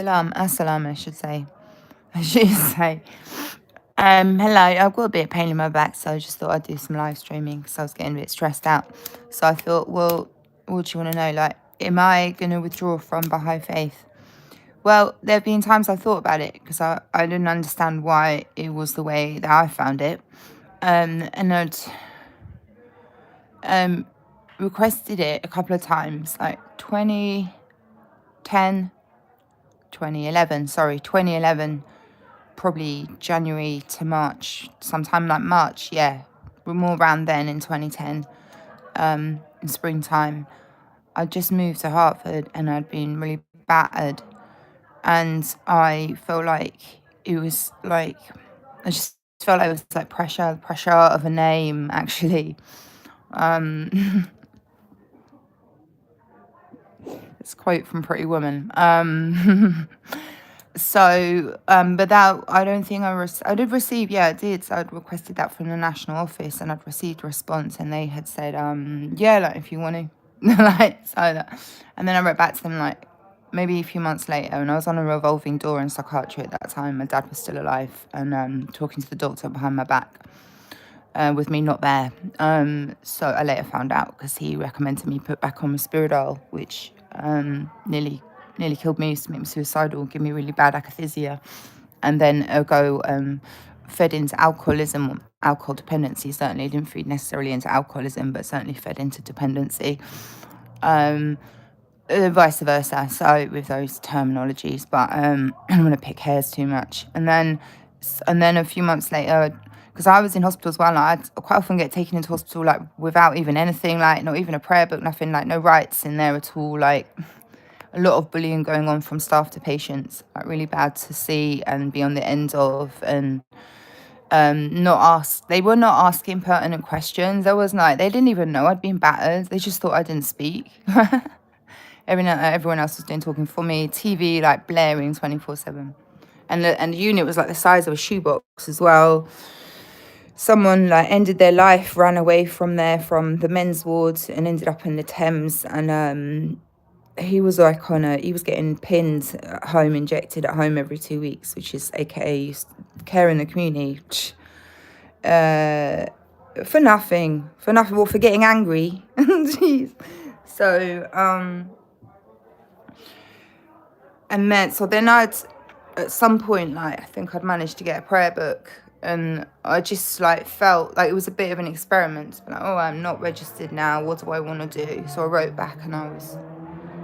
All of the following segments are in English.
Assalam, I should say. I should say. Hello, I've got a bit of pain in my back, so I just thought I'd do some live streaming because I was getting a bit stressed out. So I thought, well, what do you want to know? Like, am I going to withdraw from Baha'i faith? Well, there have been times I thought about it because I didn't understand why it was the way that I found it. And I'd requested it a couple of times, like 2010, 2011, probably January to March, sometime like March, yeah. We're more around then in 2010, in springtime. I just moved to Hartford and I'd been really battered. And I felt like it was like, I just felt like it was like pressure of a name, actually. It's a quote from Pretty Woman. But that, I don't think I did receive, yeah, I did. So I'd requested that from the national office and I'd received a response and they had said, yeah, like if you want to, like, so that. And then I wrote back to them like maybe a few months later and I was on a revolving door in psychiatry at that time. My dad was still alive and talking to the doctor behind my back. With me not there. So I later found out because he recommended me put back on Risperdal, which nearly killed me, used to make me suicidal, give me really bad akathisia, and then fed into alcoholism, or alcohol dependency. Certainly didn't feed necessarily into alcoholism, but certainly fed into dependency. Vice versa, so with those terminologies, but I don't want to pick hairs too much. And then a few months later, because I was in hospital as well, like I'd quite often get taken into hospital like without even anything, like not even a prayer book, nothing, like no rights in there at all, like a lot of bullying going on from staff to patients, like really bad to see and be on the end of, and they were not asking pertinent questions. There was like, they didn't even know I'd been battered, they just thought I didn't speak. Everyone else was doing talking for me, TV like blaring 24/7. And the unit was like the size of a shoebox as well. Someone like ended their life, ran away from there from the men's ward and ended up in the Thames. And he was like he was getting pins at home, injected at home every 2 weeks, which is AKA care in the community. For nothing, well, for getting angry. Jeez. So, and then at some point, like, I think I'd managed to get a prayer book, and I just like felt like it was a bit of an experiment. Like, oh, I'm not registered now. What do I want to do? So I wrote back, and I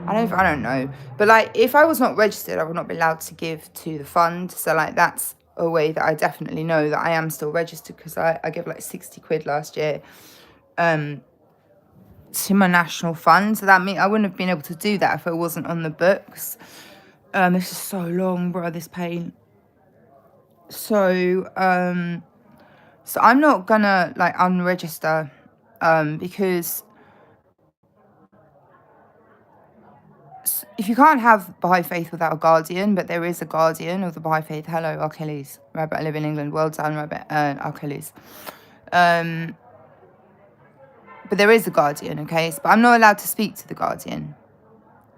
don't know, but like if I was not registered, I would not be allowed to give to the fund. So like that's a way that I definitely know that I am still registered, because I gave like 60 quid last year to my national fund. So that means I wouldn't have been able to do that if I wasn't on the books. This is so long, bro, this pain. So I'm not gonna like unregister because if you can't have Baha'i faith without a guardian, but there is a guardian of the Baha'i faith. Hello, Achilles. Rabbit, I live in England. Well done, Rabbit, Achilles. But there is a guardian, okay? But I'm not allowed to speak to the guardian,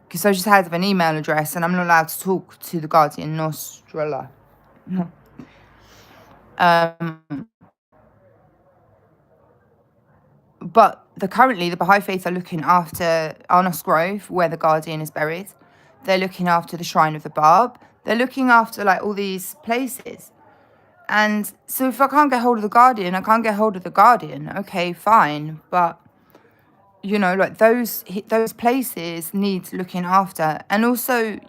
because I just have an email address and I'm not allowed to talk to the guardian, Nostrala. But currently the Baha'i faith are looking after Arnos Grove, where the guardian is buried. They're looking after the Shrine of the Bab. They're looking after like all these places. And so if I can't get hold of the guardian, I can't get hold of the guardian. Okay, fine. But, you know, like those places need looking after. And also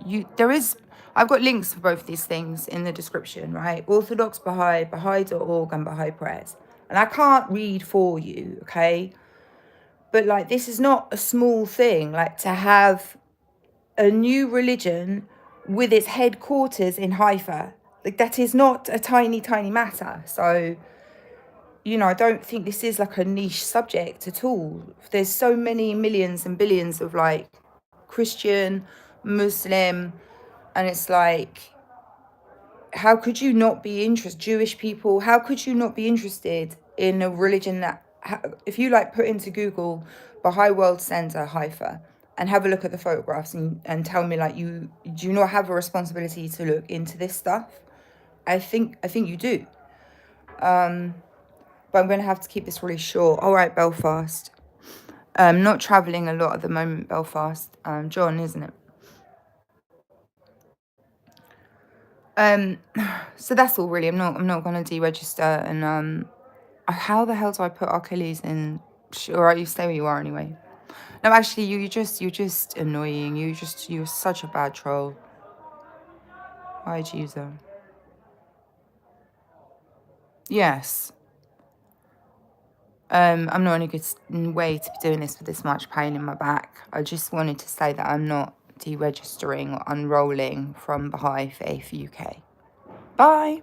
I've got links for both these things in the description, right? Orthodox Baha'i, Baha'i.org and Baha'i Prayers. And I can't read for you, okay? But like, this is not a small thing, like to have a new religion with its headquarters in Haifa. Like, that is not a tiny, tiny matter. So, you know, I don't think this is like a niche subject at all. There's so many millions and billions of like Christian, Muslim, and it's like, how could you not be interested? Jewish people, how could you not be interested in a religion that, if you like put into Google Baha'i World Center Haifa, and have a look at the photographs and tell me, like, do you not have a responsibility to look into this stuff? I think you do. But I'm going to have to keep this really short. All right, Belfast. Not travelling a lot at the moment, Belfast. John, isn't it? So that's all really. I'm not going to deregister. And how the hell do I put Achilles in? All right, you stay where you are anyway. No, actually, you're just annoying. You're such a bad troll. Hi, user. Yes. I'm not in a good way to be doing this with this much pain in my back. I just wanted to say that I'm not deregistering or unrolling from Baha'i Faith UK. Bye.